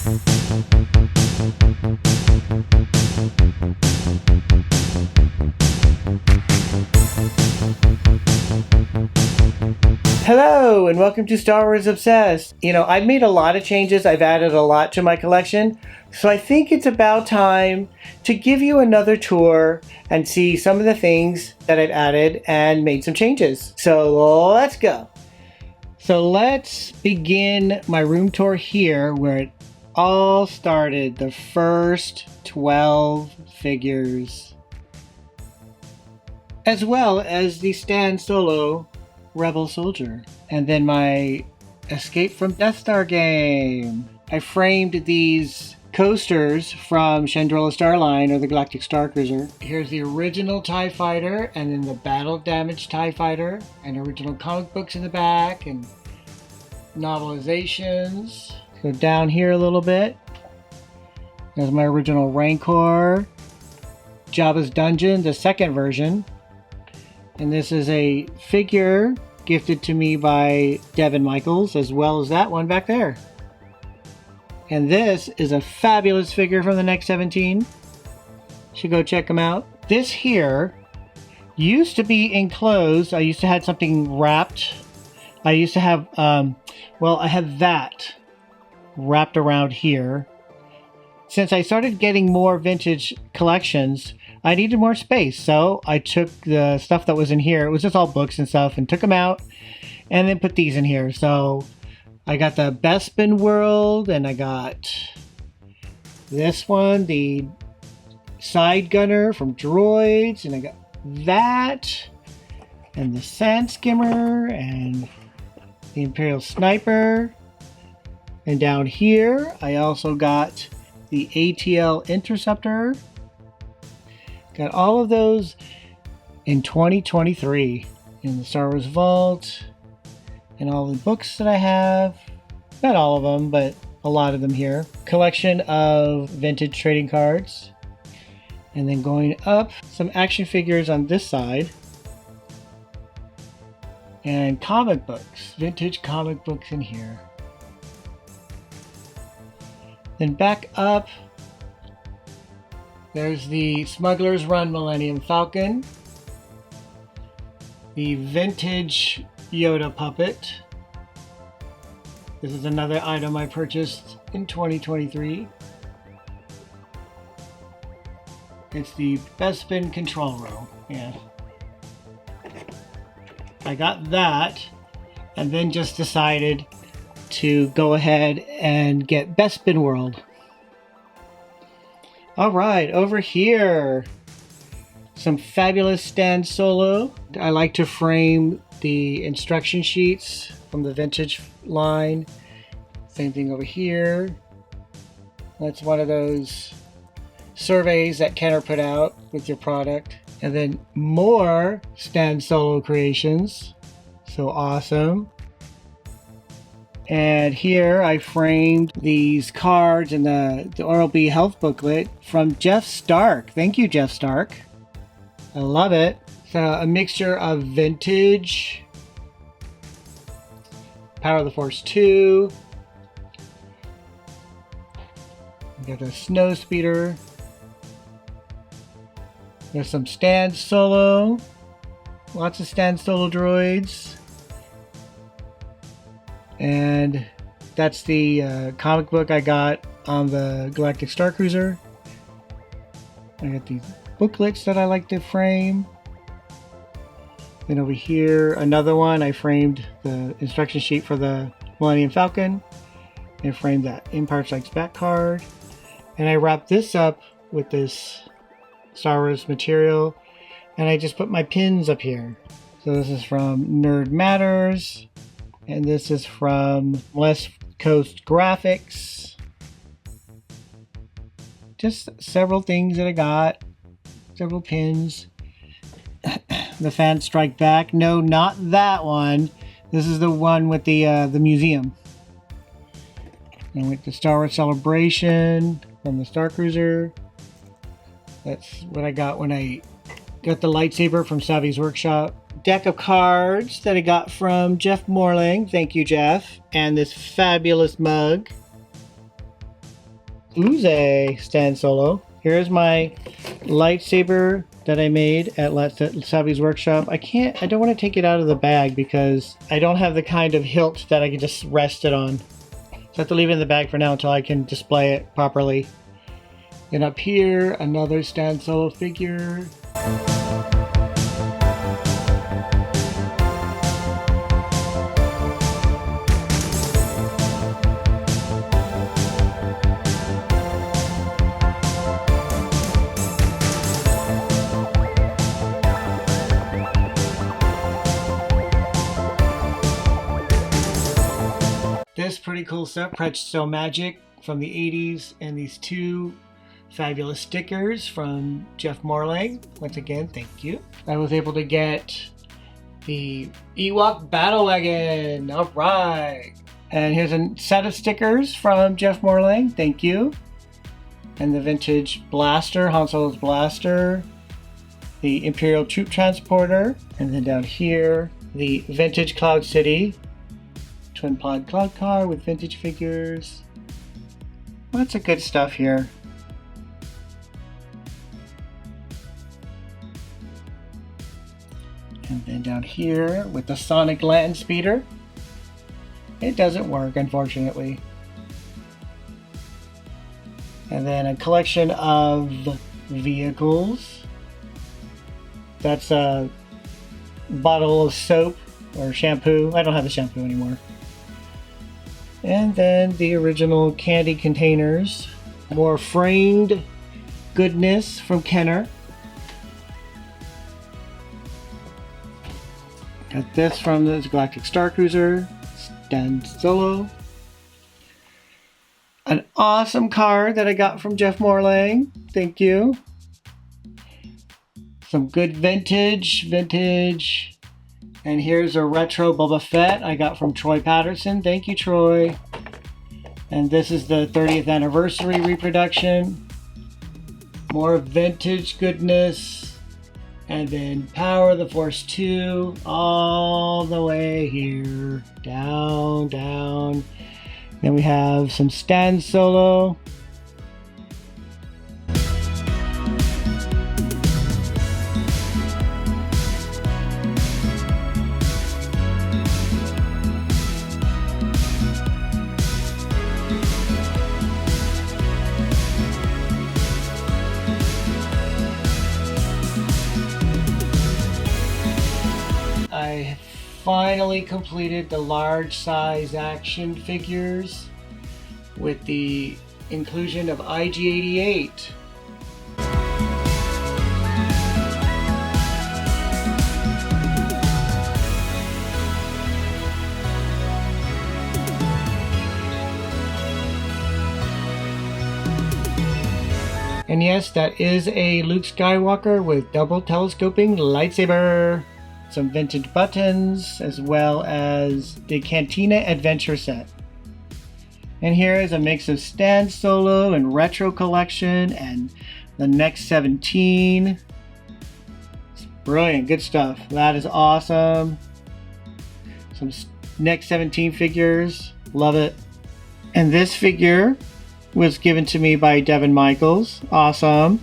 Hello and welcome to Star Wars Obsessed. You know, I've made a lot of changes. I've added a lot to my collection. So I think it's about time to give you another tour and see some of the things that I've added and made some changes. So let's go. So let's begin my room tour here where it all started. The first 12 figures. As well as the Stan Solo Rebel Soldier. And then my Escape from Death Star game. I framed these coasters from Chandrila Starline or the Galactic Star Cruiser. Here's the original TIE Fighter and then the battle damaged TIE Fighter and original comic books in the back and novelizations. Go down here a little bit. There's my original Rancor. Jabba's Dungeon, the second version. And this is a figure gifted to me by Devin Michaels, as well as that one back there. And this is a fabulous figure from the Next 17. Should go check them out. This here used to be enclosed. I used to have something wrapped. I used to have, I have that wrapped around here. Since I started getting more vintage collections, I needed more space, so I took the stuff that was in here, it was just all books and stuff, and took them out, and then put these in here. So I got the Bespin World, and I got this one, the Side Gunner from Droids, and I got that, and the Sand Skimmer, and the Imperial Sniper. And down here, I also got the ATL Interceptor. Got all of those in 2023 in the Star Wars Vault and all the books that I have. Not all of them, but a lot of them here. Collection of vintage trading cards. And then going up, some action figures on this side. And comic books, vintage comic books in here. Then back up, there's the Smuggler's Run Millennium Falcon, the vintage Yoda puppet. This is another item I purchased in 2023. It's the Bespin Control Room. Yeah. I got that and then just decided to go ahead and get Bespin World. Alright, over here, some fabulous Stan Solo. I like to frame the instruction sheets from the vintage line. Same thing over here. That's one of those surveys that Kenner put out with your product. And then more Stan Solo creations. So awesome. And here I framed these cards in the Oral-B Health booklet from Jeff Stark. Thank you, Jeff Stark. I love it. So a mixture of vintage, Power of the Force 2. We got the Snow Speeder. There's some Stan Solo. Lots of Stan Solo droids. And that's the comic book I got on the Galactic Star Cruiser. I got these booklets that I like to frame. Then over here, another one. I framed the instruction sheet for the Millennium Falcon. And framed that Empire Strikes Back card. And I wrapped this up with this Star Wars material. And I just put my pins up here. So this is from Nerd Matters. And this is from West Coast Graphics. Just several things that I got. Several pins. The Fans Strike Back. No, not that one. This is the one with the museum. And with the Star Wars Celebration from the Star Cruiser. That's what I got when I got the lightsaber from Savi's Workshop. Deck of cards that I got from Jeff Morling. Thank you, Jeff. And this fabulous mug. Uze stand solo. Here's my lightsaber that I made at Savvy's workshop. I don't want to take it out of the bag because I don't have the kind of hilt that I can just rest it on. So I have to leave it in the bag for now until I can display it properly. And up here, another stand solo figure. This pretty cool stuff, Pretzel Magic from the 80s, and these two fabulous stickers from Jeff Morlang. Once again, thank you. I was able to get the Ewok Battle Wagon. All right. And here's a set of stickers from Jeff Morlang. Thank you. And the vintage blaster, Han Solo's blaster. The Imperial Troop Transporter. And then down here, the vintage Cloud City twin pod cloud car with vintage figures. Lots of good stuff here. And then down here with the Sonic Land Speeder. It doesn't work, unfortunately. And then a collection of vehicles. That's a bottle of soap or shampoo. I don't have the shampoo anymore. And then the original candy containers. More framed goodness from Kenner. Got this from the Galactic Star Cruiser, stand solo. An awesome card that I got from Jeff Morlang. Thank you. Some good vintage. And here's a retro Boba Fett I got from Troy Patterson. Thank you, Troy. And this is the 30th anniversary reproduction. More vintage goodness. And then Power of the Force 2 all the way here. Down. Then we have some stand solo. I finally completed the large size action figures with the inclusion of IG-88. And yes, that is a Luke Skywalker with double telescoping lightsaber. Some vintage buttons, as well as the Cantina Adventure set. And here is a mix of stand solo and retro collection and the Next 17. It's brilliant, good stuff. That is awesome. Some Next 17 figures, love it. And this figure was given to me by Devin Michaels, awesome.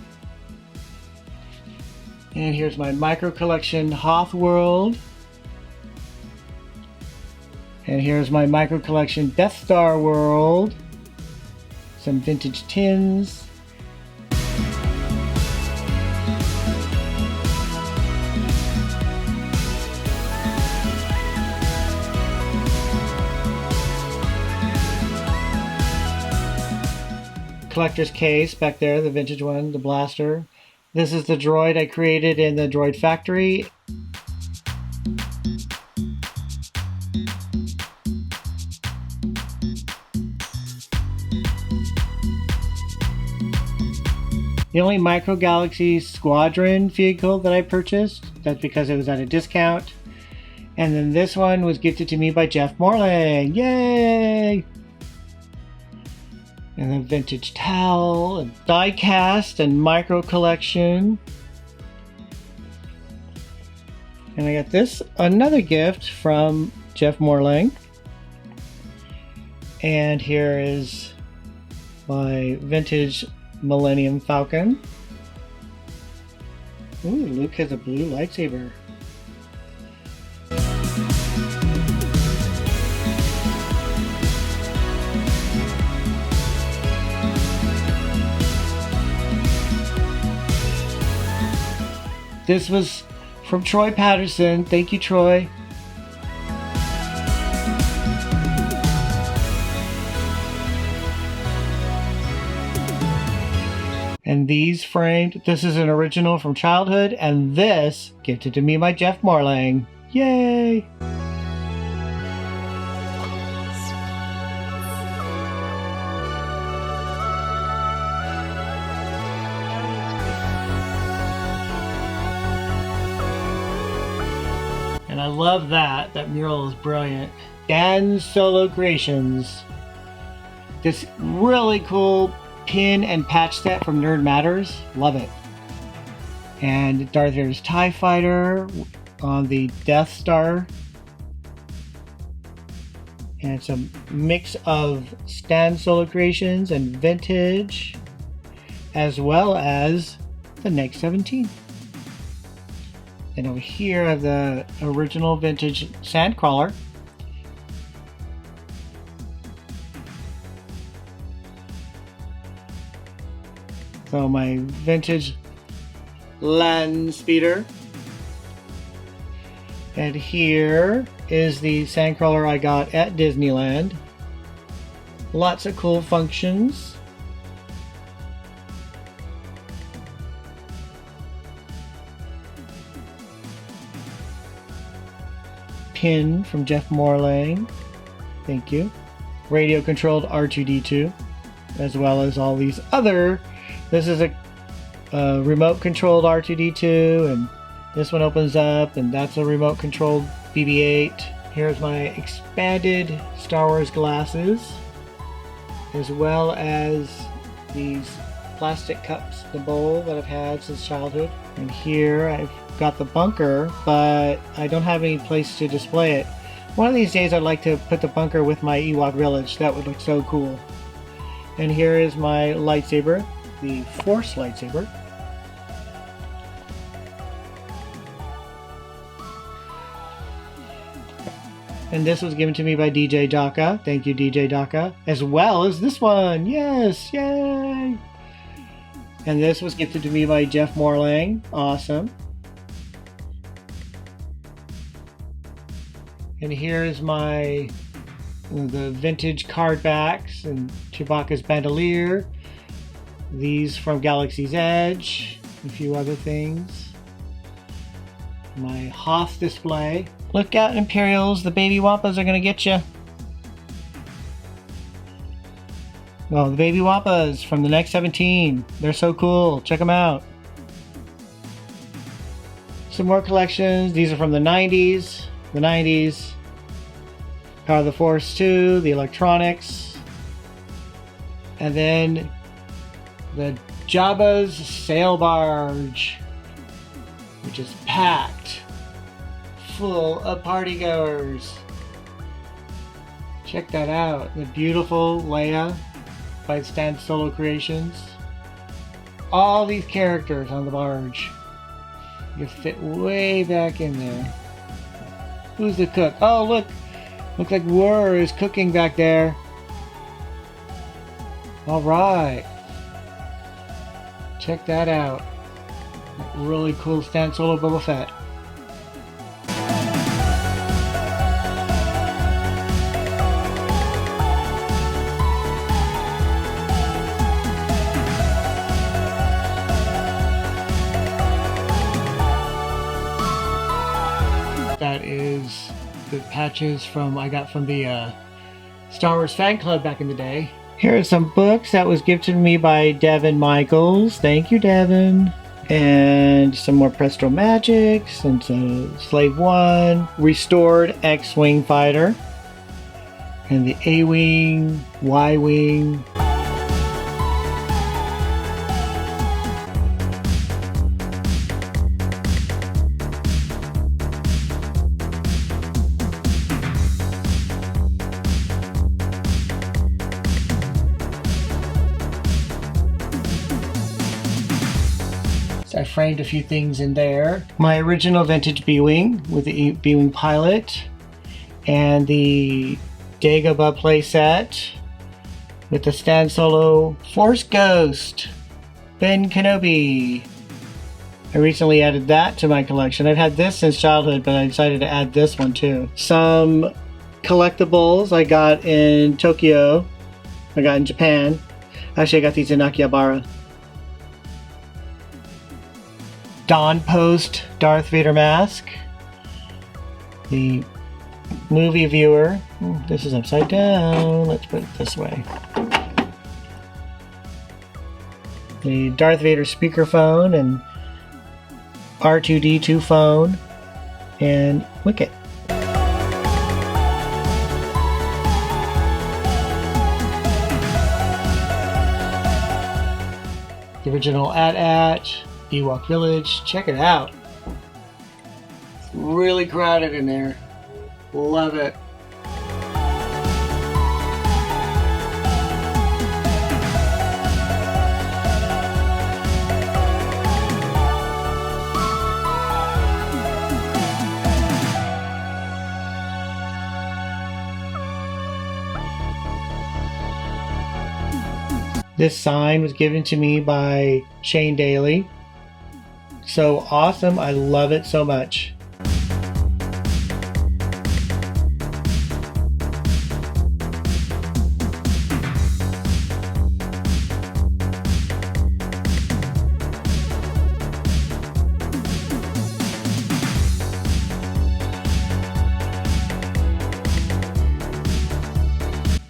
And here's my micro collection Hoth World. And here's my micro collection Death Star World. Some vintage tins. Collector's case back there, the vintage one, the blaster. This is the droid I created in the Droid Factory. The only Micro Galaxy Squadron vehicle that I purchased, that's because it was at a discount. And then this one was gifted to me by Jeff Morlang. Yay! And then vintage towel, and die cast, and micro collection. And I got this, another gift from Jeff Morlang. And here is My vintage Millennium Falcon. Ooh, Luke has a blue lightsaber. This was from Troy Patterson. Thank you, Troy. And these framed. This is an original from childhood, and this gifted to me by Jeff Morlang. Yay! And I love that. That mural is brilliant. Dan Solo Creations. This really cool pin and patch set from Nerd Matters. Love it. And Darth Vader's TIE Fighter on the Death Star. And it's a mix of Stan Solo Creations and vintage, as well as the Next 17. And over here I have the original vintage Sandcrawler. So my vintage Land Speeder. And here is the Sandcrawler I got at Disneyland. Lots of cool functions. Pin from Jeff Morlang. Thank you. Radio controlled R2D2, as well as all these other. This is a remote controlled R2D2, and this one opens up, and that's a remote controlled BB-8. Here's my expanded Star Wars glasses, as well as these plastic cups, the bowl that I've had since childhood. And here I've got the bunker, but I don't have any place to display it. One of these days I'd like to put the bunker with my Ewok village. That would look so cool. And here is my lightsaber, the Force lightsaber. And this was given to me by DJ Daka. Thank you, DJ Daka. As well as this one. Yes, yay! And this was gifted to me by Jeff Morlang. Awesome. And here is the vintage card backs and Chewbacca's bandolier. These from Galaxy's Edge. A few other things. My Hoth display. Look out, Imperials. The baby Wampas are going to get you. Well, the baby Wampas from the Next 17. They're so cool. Check them out. Some more collections. These are from the 90s. The 90s. Power of the Force 2. The electronics. And then the Jabba's sail barge, which is packed full of partygoers. Check that out. The beautiful Leia by Stan Solo Creations. All these characters on the barge. You fit way back in there. Who's the cook? Oh, look. Looks like War is cooking back there. Alright. Check that out. Really cool Stan Solo Boba Fett. That is the patches I got from the Star Wars fan club back in the day. Here are some books that was gifted to me by Devin Michaels. Thank you, Devin. And some more Presto Magics, and some Slave One, Restored X-Wing Fighter, and the A-Wing, Y-Wing. I framed a few things in there. My original vintage B-Wing with the B-Wing pilot, and the Dagobah playset with the Stan Solo Force Ghost, Ben Kenobi. I recently added that to my collection. I've had this since childhood, but I decided to add this one too. Some collectibles I got in Tokyo. I got in Japan. Actually, I got these in Akihabara. Dawn Post Darth Vader mask. The movie viewer. This is upside down. Let's put it this way. The Darth Vader speakerphone and R2-D2 phone and Wicket. The original AT-AT, Ewok Village. Check it out. It's really crowded in there. Love it. This sign was given to me by Shane Daly. So awesome. I love it so much.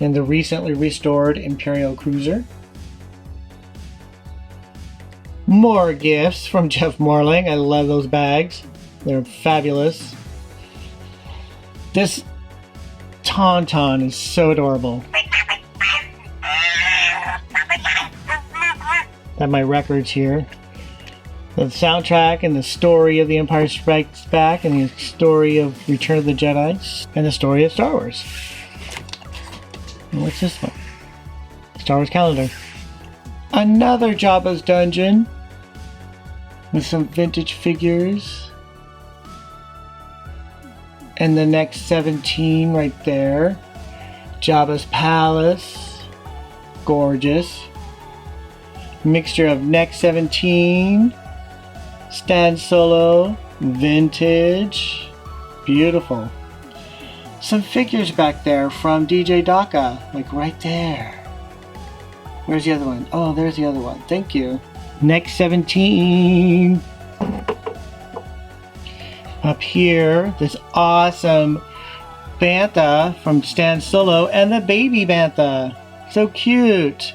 And the recently restored Imperial Cruiser. More gifts from Jeff Morling. I love those bags. They're fabulous. This Tauntaun is so adorable. I have my records here. The soundtrack and the story of The Empire Strikes Back and the story of Return of the Jedi and the story of Star Wars. And what's this one? Star Wars calendar. Another Jabba's Dungeon with some vintage figures. And the next 17 right there. Jabba's Palace. Gorgeous. Mixture of Next 17. Stan Solo. Vintage. Beautiful. Some figures back there from DJ Daka. Like right there. Where's the other one? Oh, there's the other one. Thank you. Next 17. Up here, this awesome Bantha from Stan Solo and the baby Bantha. So cute.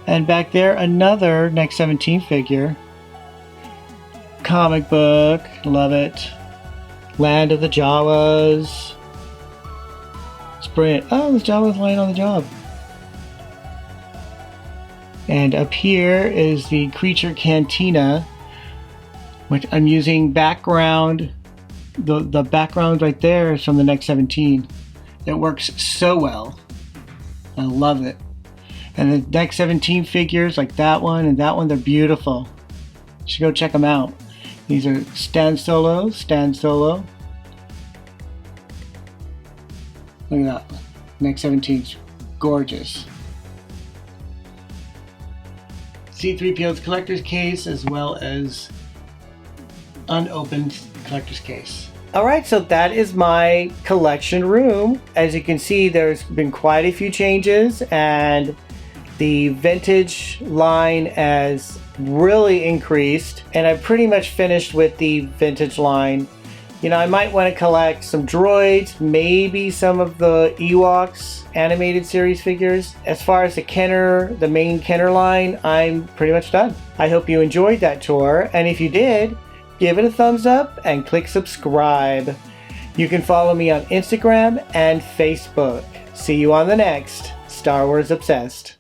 And back there, another Next 17 figure. Comic book. Love it. Land of the Jawas. It's brilliant. Oh, this Jawa's laying on the job. And up here is the Creature Cantina, which I'm using background. The background right there is from the Next 17. It works so well. I love it. And the Next 17 figures, like that one and that one, they're beautiful. You should go check them out. These are Stan Solo. Look at that. Next 17's gorgeous. C-3PO's collector's case as well as unopened collector's case. Alright, so that is my collection room. As you can see, there's been quite a few changes and the vintage line has really increased, and I've pretty much finished with the vintage line. You know, I might want to collect some droids, maybe some of the Ewoks animated series figures. As far as the Kenner, the main Kenner line, I'm pretty much done. I hope you enjoyed that tour, and if you did, give it a thumbs up and click subscribe. You can follow me on Instagram and Facebook. See you on the next Star Wars Obsessed.